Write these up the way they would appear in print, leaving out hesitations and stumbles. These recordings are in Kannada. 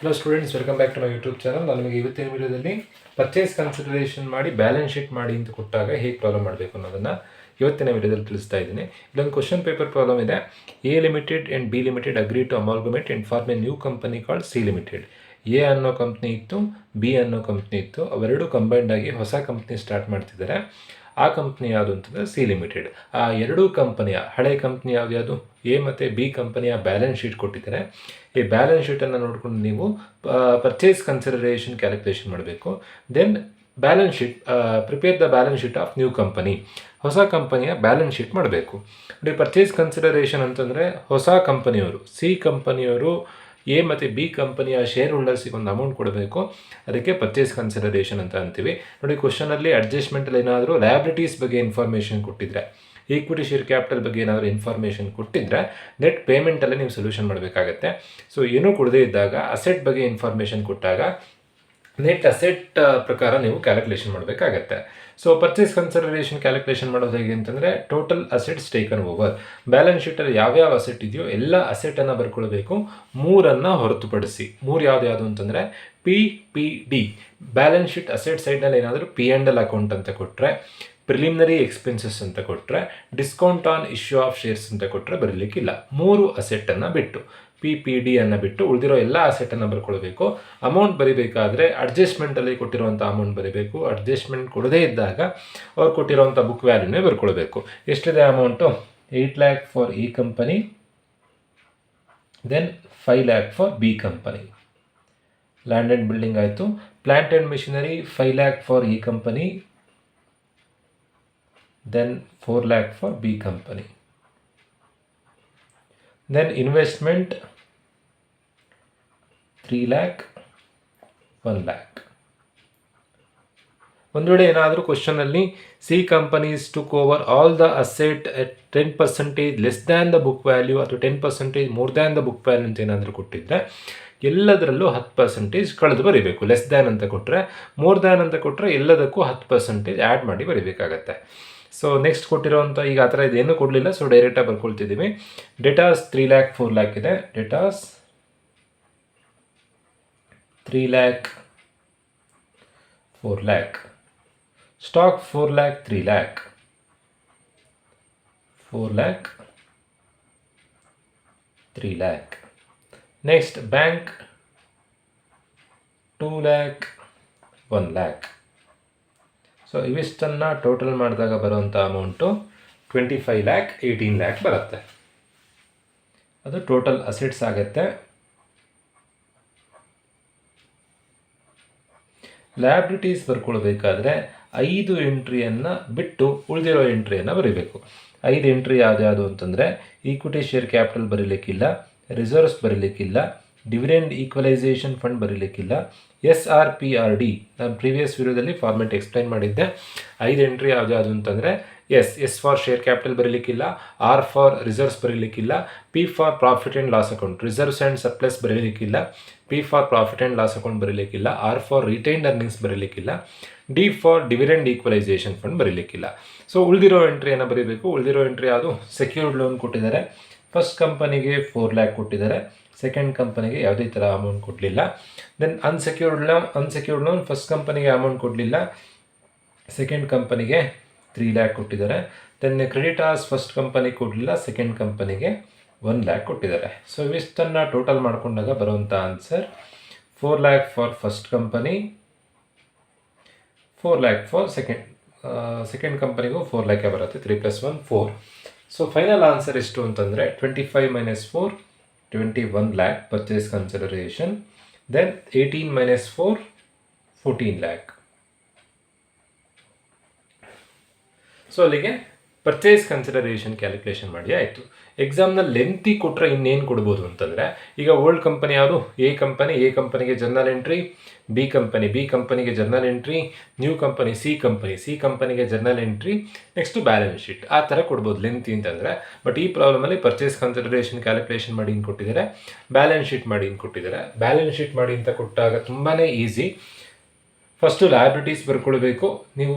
Hello students, welcome back to my YouTube channel. ನಾನು ನಿಮಗೆ ಇವತ್ತಿನ ವಿಡಿಯೋದಲ್ಲಿ ಪರ್ಚೇಸ್ ಕನ್ಸಿಡರೇಷನ್ ಮಾಡಿ ಬ್ಯಾಲೆನ್ಸ್ ಶೀಟ್ ಮಾಡಿ ಅಂತ ಕೊಟ್ಟಾಗ ಹೇಗೆ ಪ್ರಾಬ್ಲಮ್ ಮಾಡಬೇಕು ಅನ್ನೋದನ್ನು ಇವತ್ತಿನ ವಿಡಿಯೋದಲ್ಲಿ ತಿಳಿಸ್ತಾ ಇದ್ದೀನಿ. ಇಲ್ಲೊಂದು ಕ್ವಶನ್ ಪೇಪರ್ ಪ್ರಾಬ್ಲಮ್ ಇದೆ. A limited and B limited agree to amalgamate and form a new company called C limited. A ಅನ್ನೋ ಕಂಪ್ನಿ ಇತ್ತು, ಬಿ ಅನ್ನೋ ಕಂಪ್ನಿ ಇತ್ತು. ಅವೆರಡು ಕಂಬೈಂಡ್ ಆಗಿ ಹೊಸ ಕಂಪ್ನಿ ಸ್ಟಾರ್ಟ್ ಮಾಡ್ತಿದ್ದಾರೆ. ಆ ಕಂಪ್ನಿ ಯಾವುದು ಅಂತಂದರೆ ಸಿ ಲಿಮಿಟೆಡ್. ಆ ಎರಡೂ ಕಂಪನಿಯ ಹಳೆ ಕಂಪ್ನಿ ಯಾವುದು ಎ ಮತ್ತು ಬಿ ಕಂಪನಿಯ ಬ್ಯಾಲೆನ್ಸ್ ಶೀಟ್ ಕೊಟ್ಟಿದ್ದಾರೆ. ಈ ಬ್ಯಾಲೆನ್ಸ್ ಶೀಟನ್ನು ನೋಡಿಕೊಂಡು ನೀವು ಪರ್ಚೇಸ್ ಕನ್ಸಿಡರೇಷನ್ ಕ್ಯಾಲ್ಕುಲೇಷನ್ ಮಾಡಬೇಕು. Then balance sheet prepare the balance sheet of new company. ಹೊಸ ಕಂಪನಿಯ ಬ್ಯಾಲೆನ್ಸ್ ಶೀಟ್ ಮಾಡಬೇಕು. ನೋಡಿ, ಪರ್ಚೇಸ್ ಕನ್ಸಿಡರೇಷನ್ ಅಂತಂದರೆ ಹೊಸ ಕಂಪನಿಯವರು ಸಿ ಕಂಪನಿಯವರು ಎ ಮತ್ತು ಬಿ ಕಂಪನಿಯ ಶೇರ್ ಹೋಲ್ಡರ್ಸಿಗೆ ಒಂದು ಅಮೌಂಟ್ ಕೊಡಬೇಕು. ಅದಕ್ಕೆ ಪರ್ಚೇಸ್ ಕನ್ಸಿಡರೇಷನ್ ಅಂತ ಅಂತೀವಿ. ನೋಡಿ, ಕ್ವಶನಲ್ಲಿ ಅಡ್ಜಸ್ಟ್ಮೆಂಟಲ್ಲಿ ಏನಾದರೂ ಲಯಬಿಲಿಟೀಸ್ ಬಗ್ಗೆ ಇನ್ಫಾರ್ಮೇಷನ್ ಕೊಟ್ಟಿದ್ರೆ, ಈಕ್ವಿಟಿ ಶೇರ್ ಕ್ಯಾಪಿಟಲ್ ಬಗ್ಗೆ ಏನಾದರೂ ಇನ್ಫಾರ್ಮೇಷನ್ ಕೊಟ್ಟಿದ್ದರೆ ನೆಟ್ ಪೇಮೆಂಟಲ್ಲೇ ನೀವು ಸೊಲ್ಯೂಷನ್ ಮಾಡಬೇಕಾಗತ್ತೆ. ಸೊ ಏನೂ ಕೊಡದೇ ಇದ್ದಾಗ ಅಸೆಟ್ ಬಗ್ಗೆ ಇನ್ಫಾರ್ಮೇಷನ್ ಕೊಟ್ಟಾಗ ನೆಟ್ ಅಸೆಟ್ ಪ್ರಕಾರ ನೀವು ಕ್ಯಾಲ್ಕುಲೇಷನ್ ಮಾಡಬೇಕಾಗತ್ತೆ. ಸೊ ಪರ್ಚೇಸ್ ಕನ್ಸಿಡರೇಷನ್ ಕ್ಯಾಲ್ಕುಲೇಷನ್ ಮಾಡೋದು ಹೇಗೆ ಅಂತಂದರೆ, total assets taken over. Balance ಶೀಟಲ್ಲಿ ಯಾವ್ಯಾವ ಅಸೆಟ್ ಇದೆಯೋ ಎಲ್ಲ ಅಸೆಟನ್ನು ಬರ್ಕೊಳ್ಬೇಕು, ಮೂರನ್ನು ಹೊರತುಪಡಿಸಿ. ಮೂರು ಯಾವುದು ಅಂತಂದರೆ PPD, ಬ್ಯಾಲೆನ್ಸ್ ಶೀಟ್ ಅಸೆಟ್ ಸೈಡ್ನಲ್ಲಿ ಏನಾದರೂ P&L ಅಕೌಂಟ್ ಅಂತ ಕೊಟ್ಟರೆ, ಪ್ರಿಲಿಮಿನರಿ ಎಕ್ಸ್ಪೆನ್ಸಸ್ ಅಂತ ಕೊಟ್ಟರೆ, discount on issue of shares ಅಂತ ಕೊಟ್ಟರೆ ಬರಲಿಕ್ಕಿಲ್ಲ. ಮೂರು ಅಸೆಟನ್ನು ಬಿಟ್ಟು PPD ಅನ್ನು ಬಿಟ್ಟು ಉಳಿದಿರೋ ಎಲ್ಲ ಅಸೆಟನ್ನು ಬರ್ಕೊಳ್ಬೇಕು. ಅಮೌಂಟ್ ಬರೀಬೇಕಾದ್ರೆ ಅಡ್ಜಸ್ಟ್ಮೆಂಟಲ್ಲಿ ಕೊಟ್ಟಿರುವಂಥ ಅಮೌಂಟ್ ಬರೀಬೇಕು. ಅಡ್ಜಸ್ಟ್ಮೆಂಟ್ ಕೊಡದೇ ಇದ್ದಾಗ ಅವ್ರು ಕೊಟ್ಟಿರೋವಂಥ ಬುಕ್ ವ್ಯಾಲ್ಯೂನೇ ಬರ್ಕೊಳ್ಬೇಕು. ಎಷ್ಟಿದೆ ಅಮೌಂಟು? 8 lakh ಫಾರ್ ಈ company, then 5 lakh for B company. Land and building ಆಯಿತು. Plant and machinery 5 lakh for ಈ company, then 4 lakh for B company. Then investment 3 lakh, 1 lakh. ಒಂದು ವೇಳೆ ಏನಾದರೂ ಕ್ವಶನಲ್ಲಿ C companies took over all the asset at 10% less than the book value ಅಥವಾ 10% more than the book value ಅಂತ ಏನಾದರೂ ಕೊಟ್ಟಿದ್ದರೆ ಎಲ್ಲದರಲ್ಲೂ 10% ಕಳೆದು ಬರೀಬೇಕು. ಲೆಸ್ ದ್ಯಾನ್ ಅಂತ ಕೊಟ್ಟರೆ, ಮೋರ್ ದ್ಯಾನ್ ಅಂತ ಕೊಟ್ಟರೆ ಎಲ್ಲದಕ್ಕೂ 10% ಆ್ಯಡ್ ಮಾಡಿ ಬರೀಬೇಕಾಗತ್ತೆ. ಸೊ ನೆಕ್ಸ್ಟ್ ಕೊಟ್ಟಿರೋವಂಥ ಈಗ ಆ ಥರ ಇದೇನು ಕೊಡಲಿಲ್ಲ, ಸೊ ಡೈರೆಕ್ಟಾಗಿ ಬರ್ಕೊಳ್ತಿದ್ದೀವಿ. ಡೇಟಾಸ್ 3 lakh 4 lakh ಇದೆ. Debtors 3 lakh 4 lakh. Stock 4 lakh 3 lakh 4 lakh 3 lakh. Next bank 2 lakh 1 lakh. So ಇವಿಷ್ಟನ್ನು ಟೋಟಲ್ ಮಾಡಿದಾಗ ಬರುವಂಥ ಅಮೌಂಟು 25 lakh 18 lakh ಬರುತ್ತೆ. ಅದು ಟೋಟಲ್ ಅಸೆಟ್ಸ್ ಆಗುತ್ತೆ. ಲಯಬಿಲಿಟೀಸ್ ಬರ್ಕೊಳ್ಬೇಕಾದ್ರೆ 5 ಎಂಟ್ರಿಯನ್ನು ಬಿಟ್ಟು ಉಳಿದಿರೋ ಎಂಟ್ರಿಯನ್ನು ಬರೀಬೇಕು. 5 ಎಂಟ್ರಿ ಯಾವ್ದು ಅಂತಂದರೆ, ಈಕ್ವಿಟಿ ಶೇರ್ ಕ್ಯಾಪಿಟಲ್ ಬರೀಲಿಕ್ಕಿಲ್ಲ, ರಿಸರ್ವ್ಸ್ ಬರೀಲಿಕ್ಕಿಲ್ಲ, ಡಿವಿಡೆಂಡ್ ಈಕ್ವಲೈಸೇಷನ್ ಫಂಡ್ ಬರೀಲಿಕ್ಕಿಲ್ಲ, SRPRD ನಾನು ಪ್ರೀವಿಯಸ್ ವಿಡಿಯೋದಲ್ಲಿ ಫಾರ್ಮೆಟ್ ಎಕ್ಸ್ಪ್ಲೈನ್ ಮಾಡಿದ್ದೆ. 5 ಎಂಟ್ರಿ ಯಾವುದು ಅಂತಂದರೆ, ಎಸ್ ಫಾರ್ ಶೇರ್ ಕ್ಯಾಪಿಟಲ್ ಬರೀಲಿಕ್ಕಿಲ್ಲ, R ಫಾರ್ ರಿಸರ್ವ್ಸ್ ಬರೀಲಿಕ್ಕಿಲ್ಲ, P for profit and loss account, reserves and surplus ಬರೀಲಿಕ್ಕಿಲ್ಲ, P for profit and loss account ಬರೀಲಿಕ್ಕಿಲ್ಲ, R ಫಾರ್ ರಿಟೈನ್ಡ್ ಅರ್ನಿಂಗ್ಸ್ ಬರೀಲಿಕ್ಕಿಲ್ಲ, D for dividend equalisation fund ಬರೀಲಿಕ್ಕಿಲ್ಲ. ಸೊ ಉಳಿದಿರೋ ಎಂಟ್ರಿಯನ್ನು ಬರೀಬೇಕು. ಉಳಿದಿರೋ ಎಂಟ್ರಿ ಯಾವುದು? ಸೆಕ್ಯೂರ್ಡ್ ಲೋನ್ ಕೊಟ್ಟಿದ್ದಾರೆ. ಫಸ್ಟ್ ಕಂಪನಿಗೆ 4 lakh ಕೊಟ್ಟಿದ್ದಾರೆ. ಸೆಕೆಂಡ್ ಕಂಪನಿಗೆ ಯಾವುದೇ ಥರ ಅಮೌಂಟ್ ಕೊಡಲಿಲ್ಲ. ದೆನ್ ಅನ್ಸೆಕ್ಯೂರ್ಡ್ ಲೋನ್ ಫಸ್ಟ್ ಕಂಪನಿಗೆ ಅಮೌಂಟ್ ಕೊಡಲಿಲ್ಲ, ಸೆಕೆಂಡ್ ಕಂಪನಿಗೆ 3 lakh ಕೊಟ್ಟಿದ್ದಾರೆ. ದೆನ್ ಕ್ರೆಡಿಟಾರ್ಸ್ ಫಸ್ಟ್ ಕಂಪನಿಗೆ ಕೊಡಲಿಲ್ಲ, ಸೆಕೆಂಡ್ ಕಂಪನಿಗೆ 1 lakh ಕೊಟ್ಟಿದ್ದಾರೆ. ಸೊ ಇವಿಷ್ಟನ್ನು ಟೋಟಲ್ ಮಾಡಿಕೊಂಡಾಗ ಬರುವಂಥ answer 4 lakh for first company, 4 lakh for second ಕಂಪನಿಗೂ 4 lakh ಬರುತ್ತೆ. 3 + 1 4. ಸೊ ಫೈನಲ್ ಆನ್ಸರ್ ಎಷ್ಟು ಅಂತಂದರೆ 25 - 4 21 lakh purchase consideration. Then 18 - 4 14 lakh. So ಅಲ್ಲಿಗೆ ಪರ್ಚೇಸ್ ಕನ್ಸಿಡರೇಷನ್ ಕ್ಯಾಲ್ಕುಲೇಷನ್ ಮಾಡಿ ಆಯಿತು. ಎಕ್ಸಾಮ್ನಲ್ಲಿ ಲೆಂತಿ ಕೊಟ್ಟರೆ ಇನ್ನೇನು ಕೊಡ್ಬೋದು ಅಂತಂದರೆ, ಈಗ ಓಲ್ಡ್ ಕಂಪನಿ ಯಾವುದು? ಎ ಕಂಪನಿಗೆ ಜರ್ನಲ್ ಎಂಟ್ರಿ, ಬಿ ಕಂಪನಿಗೆ journal entry, new company C ಕಂಪನಿಗೆ journal entry, next balance sheet. ಆ ಥರ ಕೊಡ್ಬೋದು ಲೆಂತಿ ಅಂತಂದರೆ. ಬಟ್ ಈ ಪ್ರಾಬ್ಲಮಲ್ಲಿ ಪರ್ಚೇಸ್ ಕನ್ಸಿಡರೇಷನ್ ಕ್ಯಾಲ್ಕುಲೇಷನ್ ಮಾಡಿ ಅಂತ ಕೊಟ್ಟಿದ್ದಾರೆ, ಬ್ಯಾಲೆನ್ಸ್ ಶೀಟ್ ಮಾಡಿ ಅಂತ ಕೊಟ್ಟಿದ್ದಾರೆ. ಬ್ಯಾಲೆನ್ಸ್ ಶೀಟ್ ಮಾಡಿ ಅಂತ ಕೊಟ್ಟಾಗ ತುಂಬಾ ಈಸಿ. First liabilities ಬರ್ಕೊಳ್ಬೇಕು. ನೀವು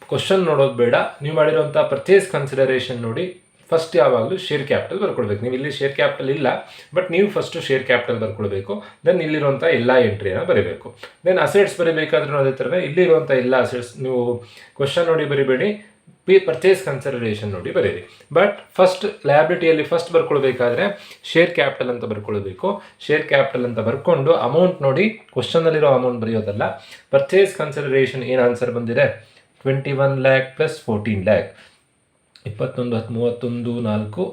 ಕ್ವಶನ್ ನೋಡೋದು ಬೇಡ, ನೀವು ಮಾಡಿರೋಂಥ ಪರ್ಚೇಸ್ ಕನ್ಸಿಡರೇಷನ್ ನೋಡಿ ಫಸ್ಟ್ ಯಾವಾಗಲೂ ಶೇರ್ ಕ್ಯಾಪಿಟಲ್ ಬರ್ಕೊಳ್ಬೇಕು. ನೀವು ಇಲ್ಲಿ ಶೇರ್ ಕ್ಯಾಪಿಟಲ್ ಇಲ್ಲ, ಬಟ್ ನೀವು ಫಸ್ಟು ಶೇರ್ ಕ್ಯಾಪಿಟಲ್ ಬರ್ಕೊಳ್ಬೇಕು. ದೆನ್ ಇಲ್ಲಿರುವಂಥ ಎಲ್ಲ ಎಂಟ್ರಿಯನ್ನು ಬರೀಬೇಕು. ದೆನ್ ಅಸೆಟ್ಸ್ ಬರೀಬೇಕಾದ್ರೂ ಅದೇ ಥರವೇ ಇಲ್ಲಿರುವಂಥ ಎಲ್ಲ ಅಸೆಟ್ಸ್ ನೀವು ಕ್ವಶನ್ ನೋಡಿ ಬರಿಬೇಡಿ, ಪರ್ಚೇಸ್ ಕನ್ಸಿಡರೇಷನ್ ನೋಡಿ ಬರೀರಿ. ಬಟ್ ಫಸ್ಟ್ ಲಯಬಿಲಿಟಿಯಲ್ಲಿ ಫಸ್ಟ್ ಬರ್ಕೊಳ್ಬೇಕಾದ್ರೆ ಶೇರ್ ಕ್ಯಾಪಿಟಲ್ ಅಂತ ಬರ್ಕೊಳ್ಬೇಕು. ಶೇರ್ ಕ್ಯಾಪಿಟಲ್ ಅಂತ ಬರ್ಕೊಂಡು ಅಮೌಂಟ್ ನೋಡಿ, ಕ್ವಶನಲ್ಲಿರೋ ಅಮೌಂಟ್ ಬರೆಯೋದಲ್ಲ. ಪರ್ಚೇಸ್ ಕನ್ಸಿಡರೇಷನ್ ಏನು ಆನ್ಸರ್ ಬಂದಿದೆ, 21 lakh plus 14 lakh, 21 10 31 4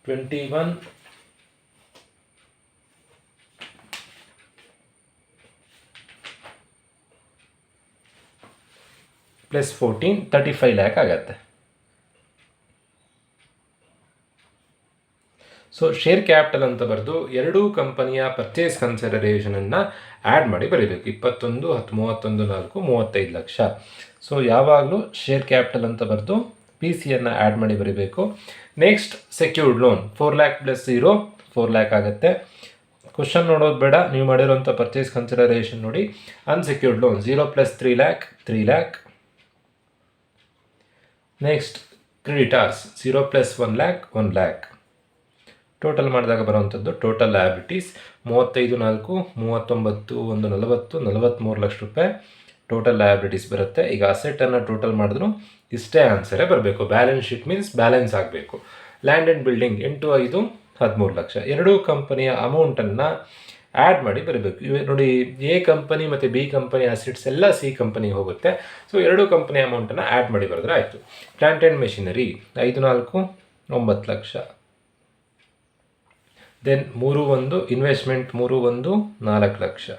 21 plus 14 35 lakh ಆಗುತ್ತೆ. ಸೊ ಶೇರ್ ಕ್ಯಾಪಿಟಲ್ ಅಂತ ಬರೆದು ಎರಡೂ ಕಂಪನಿಯ ಪರ್ಚೇಸ್ ಕನ್ಸಿಡರೇಷನನ್ನು ಆ್ಯಡ್ ಮಾಡಿ ಬರೀಬೇಕು. 21 10 31 4 35 ಲಕ್ಷ. ಸೊ ಯಾವಾಗಲೂ ಶೇರ್ ಕ್ಯಾಪಿಟಲ್ ಅಂತ ಬರೆದು ಪಿ ಸಿಯನ್ನು ಆ್ಯಡ್ ಮಾಡಿ ಬರೀಬೇಕು. Next secured loan 4 lakh plus 0 4 lakh ಆಗುತ್ತೆ. ಕ್ವಶನ್ ನೋಡೋದು ಬೇಡ, ನೀವು ಮಾಡಿರೋಂಥ ಪರ್ಚೇಸ್ ಕನ್ಸಿಡರೇಷನ್ ನೋಡಿ. Unsecured loan 0 plus 3 lakh 3 lakh. Next creditors 0 plus 1 lakh 1 lakh. Total ಮಾಡಿದಾಗ ಬರುವಂಥದ್ದು ಟೋಟಲ್ ಲಯಬಿಲಿಟೀಸ್ 35 4 39 1 40 43 ಲಕ್ಷ ರೂಪಾಯಿ ಟೋಟಲ್ ಲಯಬಿಲಿಟೀಸ್ ಬರುತ್ತೆ. ಈಗ ಅಸೆಟನ್ನು ಟೋಟಲ್ ಮಾಡಿದ್ರು ಇಷ್ಟೇ ಆನ್ಸರೇ ಬರಬೇಕು. ಬ್ಯಾಲೆನ್ಸ್ ಶೀಟ್ ಮೀನ್ಸ್ ಬ್ಯಾಲೆನ್ಸ್ ಆಗಬೇಕು. Land and building 8 5 13 lakh. ಎರಡೂ ಕಂಪನಿಯ ಅಮೌಂಟನ್ನು ಆ್ಯಡ್ ಮಾಡಿ ಬರಬೇಕು. ಇವೆ ನೋಡಿ, ಎ ಕಂಪನಿ ಮತ್ತು ಬಿ ಕಂಪನಿ ಅಸೆಟ್ಸ್ ಎಲ್ಲ ಸಿ ಕಂಪನಿಗೆ ಹೋಗುತ್ತೆ. ಸೊ ಎರಡೂ ಕಂಪನಿ ಅಮೌಂಟನ್ನು ಆ್ಯಡ್ ಮಾಡಿ ಬರೆದ್ರೆ ಆಯಿತು. Plant and machinery 5 4 9 lakh. Then 3 1 investment 3 1 4 lakh.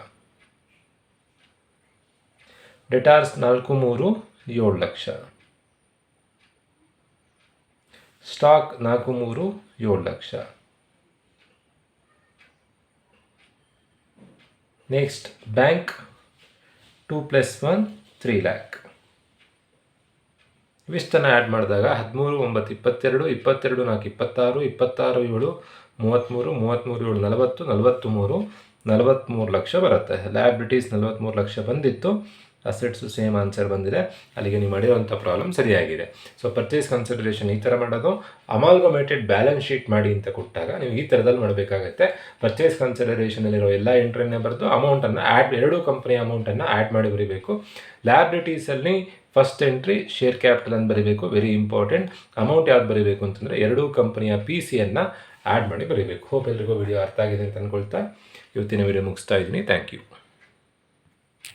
Debtors 4 3 7 lakh. Stock 4 3 7 lakh. Next bank 2 plus 1 3 lakh. ಇವಿಷ್ಟನ್ನು ಆ್ಯಡ್ ಮಾಡಿದಾಗ 13 9 22 22 4 26 26 7 33 33 7 40 43 43 ಲಕ್ಷ ಬರುತ್ತೆ. ಲಯಬಿಲಿಟೀಸ್ 43 ಲಕ್ಷ ಬಂದಿತ್ತು. ಅಸೆಟ್ಸು ಸೇಮ್ ಆನ್ಸರ್ ಬಂದಿದೆ. ಅಲ್ಲಿಗೆ ನೀವು ಮಾಡಿರೋಂಥ ಪ್ರಾಬ್ಲಮ್ ಸರಿಯಾಗಿದೆ. ಸೊ ಪರ್ಚೇಸ್ ಕನ್ಸಿಡರೇಷನ್ ಈ ಥರ ಮಾಡೋದು. ಅಮಾಲ್ಗಮೇಟೆಡ್ ಬ್ಯಾಲೆನ್ಸ್ ಶೀಟ್ ಮಾಡಿ ಅಂತ ಕೊಟ್ಟಾಗ ನೀವು ಈ ಥರದಲ್ಲಿ ಮಾಡಬೇಕಾಗತ್ತೆ. ಪರ್ಚೇಸ್ ಕನ್ಸಿಡರೇಷನಲ್ಲಿರೋ ಎಲ್ಲ ಎಂಟ್ರಿನೇ ಬರೆದು ಅಮೌಂಟನ್ನು ಆ್ಯಡ್, ಎರಡೂ ಕಂಪನಿ ಅಮೌಂಟನ್ನು ಆ್ಯಡ್ ಮಾಡಿ ಬರೀಬೇಕು. ಲಯಬಿಲಿಟೀಸಲ್ಲಿ ಫಸ್ಟ್ ಎಂಟ್ರಿ ಶೇರ್ ಕ್ಯಾಪಿಟಲ್ ಅಂತ ಬರೀಬೇಕು, ವೆರಿ ಇಂಪಾರ್ಟೆಂಟ್. ಅಮೌಂಟ್ ಯಾವ್ದು ಬರೀಬೇಕು ಅಂತಂದರೆ ಎರಡೂ ಕಂಪನಿಯ ಪಿ ಸಿಯನ್ನು ಆ್ಯಡ್ ಮಾಡಿ ಬರೀಬೇಕು. ಹೋಪ್ ಎಲ್ರಿಗೂ ವಿಡಿಯೋ ಅರ್ಥ ಆಗಿದೆ ಅಂತ ಅಂದ್ಕೊಳ್ತಾ ಇವತ್ತಿನ ವಿಡಿಯೋ ಮುಗಿಸ್ತಾ ಇದ್ದೀನಿ. Thank you.